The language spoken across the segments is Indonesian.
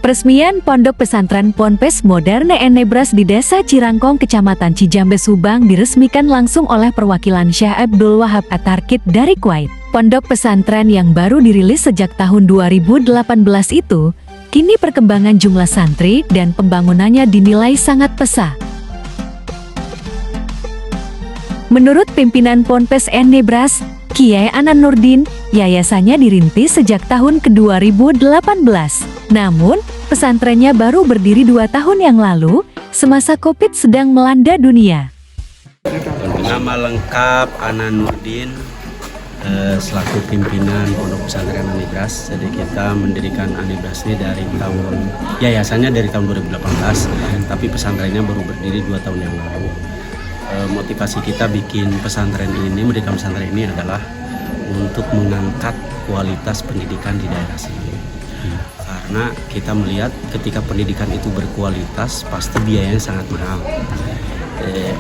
Peresmian Pondok Pesantren Ponpes Moderne Enebras di Desa Cirangkong, Kecamatan Cijambe, Subang diresmikan langsung oleh perwakilan Syekh Abdul Wahab At-Tarkid dari Kuwait. Pondok pesantren yang baru dirilis sejak tahun 2018 itu, kini perkembangan jumlah santri dan pembangunannya dinilai sangat pesat. Menurut pimpinan Ponpes Enebras, Kiai Anan Nurdin, yayasannya dirintis sejak tahun ke-2018. Namun, pesantrennya baru berdiri 2 tahun yang lalu, semasa Covid sedang melanda dunia. Nama lengkap Anan Nurdin, selaku pimpinan Pondok Pesantren Enebras. Jadi kita mendirikan Enebras ini dari yayasannya dari tahun 2018, tapi pesantrennya baru berdiri 2 tahun yang lalu. Motivasi kita bikin pesantren ini, mendirikan pesantren ini adalah untuk mengangkat kualitas pendidikan di daerah sini. Karena kita melihat ketika pendidikan itu berkualitas, pasti biayanya sangat mahal.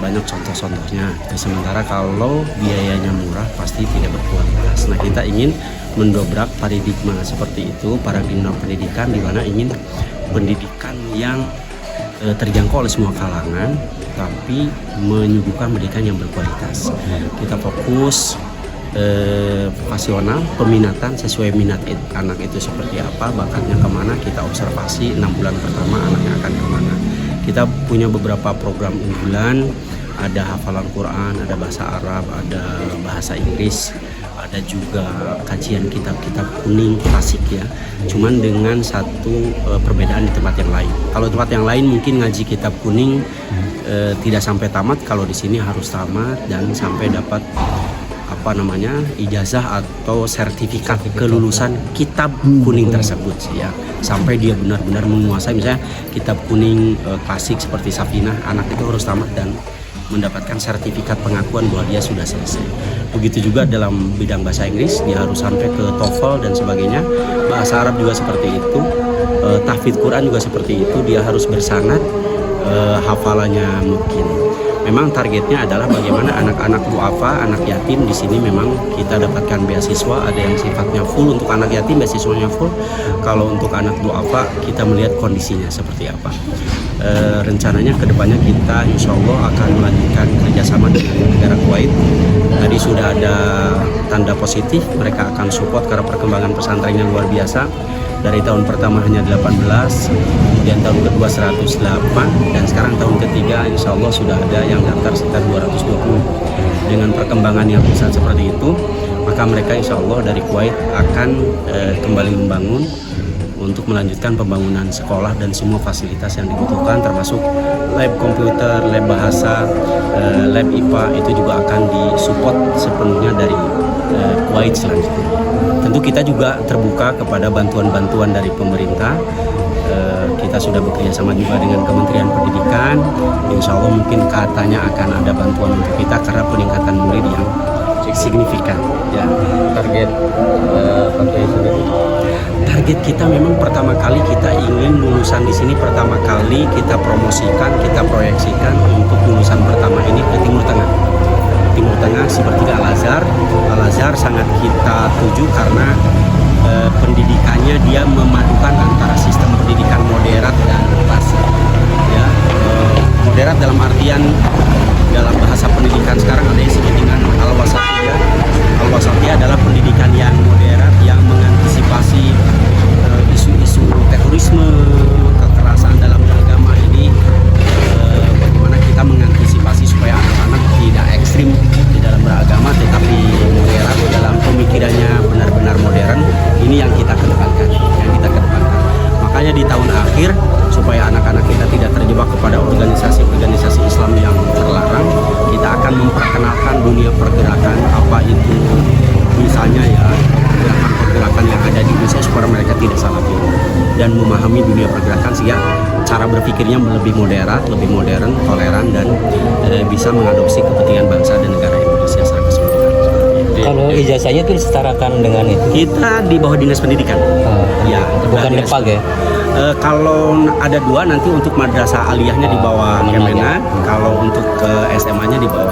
Banyak contoh-contohnya. Sementara kalau biayanya murah, pasti tidak berkualitas. Nah, kita ingin mendobrak paradigma seperti itu, paradigma pendidikan di mana ingin pendidikan yang terjangkau oleh semua kalangan, tapi menyuguhkan pendidikan yang berkualitas. Kita fokus vokasional, peminatan sesuai minat anak itu seperti apa, bakatnya kemana, kita observasi 6 bulan pertama anaknya akan kemana. Kita punya beberapa program unggulan, ada hafalan Quran, ada bahasa Arab, ada bahasa Inggris, ada juga kajian kitab-kitab kuning klasik ya. Cuman dengan satu perbedaan di tempat yang lain. Kalau tempat yang lain mungkin ngaji kitab kuning tidak sampai tamat, kalau di sini harus tamat dan sampai dapat ijazah atau sertifikat kelulusan kitab kuning tersebut ya, sampai dia benar-benar menguasai. Misalnya kitab kuning klasik seperti Safinah, anak itu harus tamat dan mendapatkan sertifikat pengakuan bahwa dia sudah selesai. Begitu juga dalam bidang bahasa Inggris, dia harus sampai ke TOEFL dan sebagainya. Bahasa Arab juga seperti itu, tahfidz Quran juga seperti itu, dia harus bersanad, hafalannya mungkin. Memang targetnya adalah bagaimana anak-anak duafa, anak yatim di sini memang kita dapatkan beasiswa, ada yang sifatnya full untuk anak yatim, beasiswanya full. Kalau untuk anak duafa kita melihat kondisinya seperti apa. Rencananya kedepannya kita insya Allah akan melanjutkan kerjasama dengan negara Kuwait. Tadi sudah ada tanda positif, mereka akan support karena perkembangan pesantrennya luar biasa. Dari tahun pertama hanya 18, kemudian tahun kedua 108, dan sekarang tahun ketiga insya Allah sudah ada yang daftar sekitar 220. Dengan perkembangan yang besar seperti itu, maka mereka insya Allah dari Kuwait akan kembali membangun untuk melanjutkan pembangunan sekolah dan semua fasilitas yang dibutuhkan, termasuk lab komputer, lab bahasa, lab IPA, itu juga akan disupport sepenuhnya dari Kuwait selanjutnya. Tentu kita juga terbuka kepada bantuan-bantuan dari pemerintah. Kita sudah bekerja sama juga dengan Kementerian Pendidikan. Insya Allah mungkin katanya akan ada bantuan untuk kita karena peningkatan murid yang signifikan. Ya, target kita memang pertama kali kita ingin lulusan di sini pertama kali kita promosikan, kita proyeksikan untuk lulusan pertama ini ke Timur Tengah. Timur Tengah seperti Al-Azhar. Al-Azhar sangat kita tuju karena pendidikannya dia memadukan antara sistem pendidikan moderat dan klasik. Ya, moderat dalam artian dalam bahasa pendidikan sekarang ada yang disebut dengan Al-Wasatiyah. Al-Wasatiyah adalah pendidikan yang moderat yang mengantisipasi isu-isu terorisme, kekerasan dalam agama ini. Bagaimana kita mengantisipasi supaya anak-anak tidak ekstrim di dalam beragama, tetapi moderat dalam pemikirannya benar-benar modern. Ini yang kita kedepankan, Makanya di tahun akhir supaya anak-anak kita tidak terjebak kepada organisasi-organisasi Islam yang terlarang, kita akan memperkenalkan dunia pergerakan apa itu, misalnya ya pergerakan yang ada di Indonesia supaya mereka tidak salah pilih dan memahami dunia pergerakan sehingga cara berpikirnya lebih moderat, lebih modern, toleran, dan bisa mengadopsi kepentingan bangsa dan negara Indonesia secara keseluruhan. Kalau ijazahnya itu disetarakan dengan itu? Kita di bawah Dinas Pendidikan. Ya, bukan Depag ya? Kalau ada 2 nanti untuk madrasah aliyahnya di bawah Kemenak, kalau untuk ke SMA-nya di bawah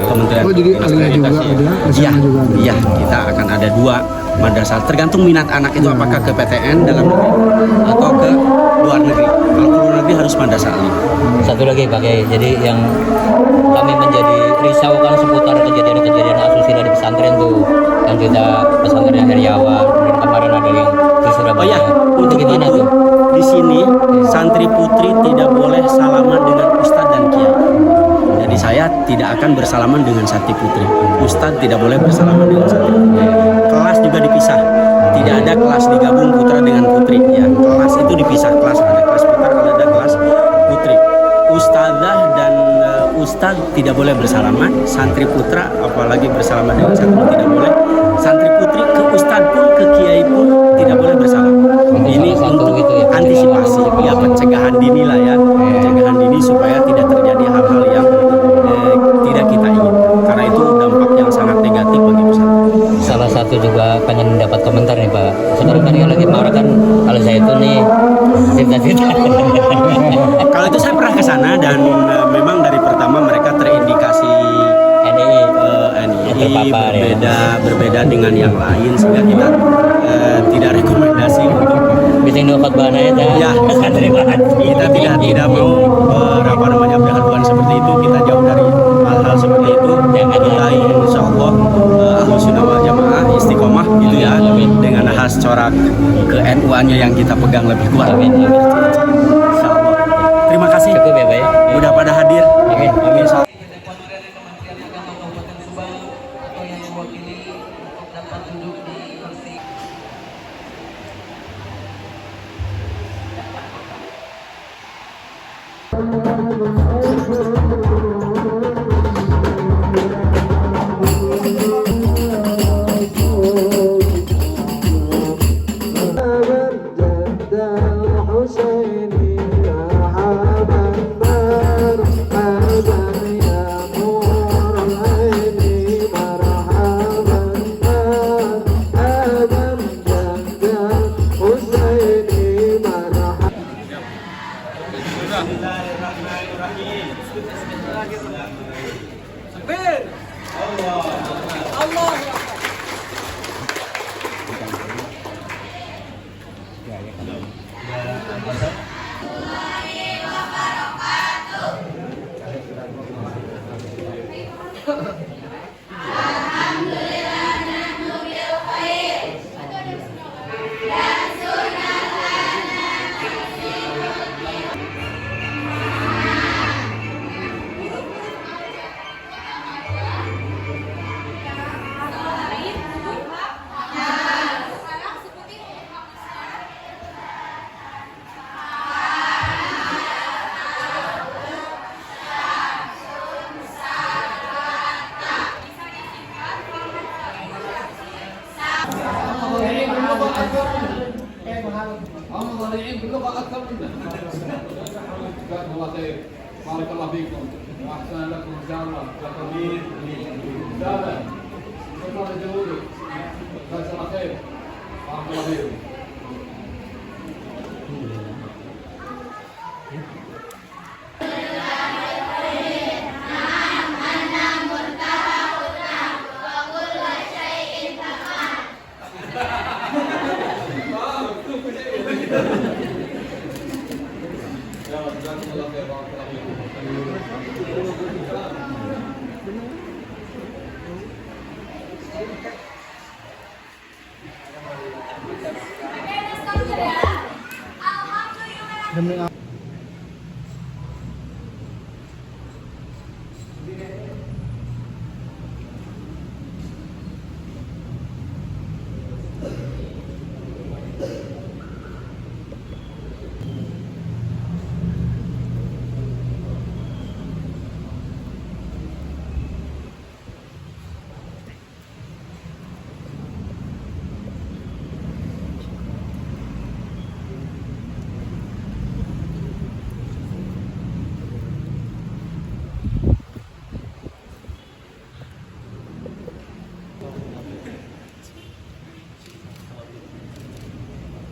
Kementerian. Oh, jadi aliyah juga ada, SMA juga ada. Iya, kita akan ada 2 madrasah. Tergantung minat anak itu apakah ke PTN dalam negeri atau ke luar negeri. Kalau ke luar negeri harus madrasah alif. Satu lagi Pak Kiai, jadi yang kami menjadi risau kan seputar kejadian-kejadian asusila di pesantren tuh, yang kita pesantren yang Heriawan, dan kemarin ada yang di Surabaya. Oh ya, untuk gimana itu tuh? di sini santri putri tidak boleh salaman dengan ustadz dan kiai. Jadi saya tidak akan bersalaman dengan santri putri. Ustadz tidak boleh bersalaman dengan santri putri. Kelas juga dipisah. Tidak ada kelas digabung putra dengan putri. Ya, kelas itu dipisah. Kelas ada kelas putra, ada kelas putri. Ustadzah dan ustadz tidak boleh bersalaman. Santri putra apalagi bersalaman dengan santri tidak boleh. Santri putri ke ustadz pun ke kiai pun tidak boleh bersalaman. Ini untuk gitu ya, antisipasi, ya pencegahan dini lah ya, pencegahan dini supaya tidak terjadi hal-hal yang tidak kita inginkan. Karena itu dampak yang sangat negatif bagi pesantren. Salah satu juga pengen dapat komentar nih Pak. Sekarang kan yang lagi marah kan Al Zaitun nih, cerita-cerita. Kalau itu saya pernah ke sana dan memang dari pertama mereka terindikasi NII terpapar, berbeda dengan yang lain sehingga kita tidak rekomendasi untuk bikin dua khotbah ya. Kita tidak mau berhaluan seperti itu. Kita jauh dari hal-hal seperti itu. Kita insya Allah Ahlus Sunnah wal Jamaah istiqomah gitu ya, dengan khas corak ke NU-nya yang kita pegang lebih kuat. Amin. Insya Allah. Terima kasih. Cukup ya Pak ya. Udah pada hadir. Amin. Amin. Barakallahu fikum wa ahsana lakum insyaallah wa tamin dalam semoga jauh jazakallahu khair barakallahu fikum.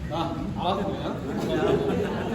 Nah, awas itu ya.